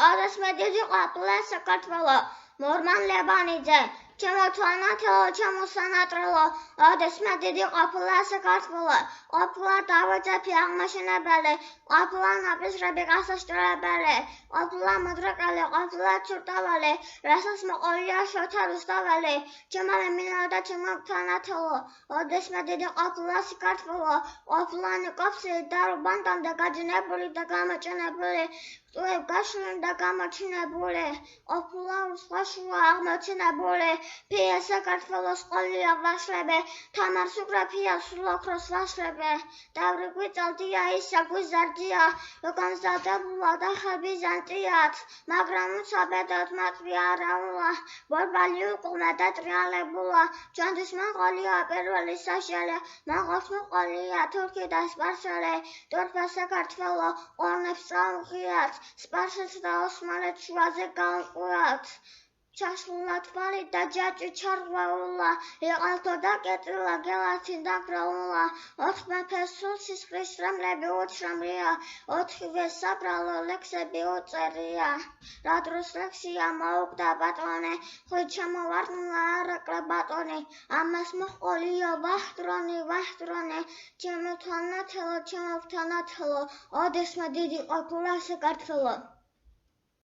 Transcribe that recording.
ოდესმე დიდი ყოფილა საქართველო მორმან ლებანიძე ჩემო თვალნათელო ჩემო სანატრელო ოდესმე დიდი ყოფილა საქართველო ყოფილა დავეწეფი აღმაშენებელი ყოფილა ნაპირები გასასწორებელი ყოფილა მოდრეკელი ყოფილა ჩურტავალი რასაც მოყოლია შოთა რუსთაველი ჩემო მინაო და ჩემო თვალნათელო ოდესმე დიდი ყოფილა საქართველო ყოფილა ნიკოფსი და რუბანტამდე გაჯინებული და გამოჩენებული ტუებ გაშლილი და გამოჩინებული ყოფილა უსხაშუა აღმოჩენებული ფია საქართველოს ყოლია ვაშლები თამარ სუგრაფია სულოქროს ვაშლები დავრი გვიწალდია ისა გვიზარდია როგორ მზადებულა და ხებიზანტიათ მაგრამ უცაბედოდ მათვი არაულა ბორბალი უყურნა და ტრიალებულა ჩვენთვის მონღოლია პირველი საშელი მონღოლს მოყოლია თურქი და სპარსელი თურქა საქართველო ორნებს წაუღიათ სპარსელს და ოსმალეთს შუაზე გაუყურათ ჩაშლულა თვალი და ჯაჭვი ჩარღვეულა იყალთო და კეტილა გელათი დაგრაულა ოთხ მეფეს სულ სისხლის შრემლები უჩრემლია ოთხივე საბრალო ლექსები უწერია რა დროს ლექსია მოუკვდა ბატონი ხვით ჩამოვარდნილა არაკლე ბატონი ამას მოჰყოლია ვაჰდრონი ჩემო თვალნათელო ოდესმე დიდი ყოფილა საქართველო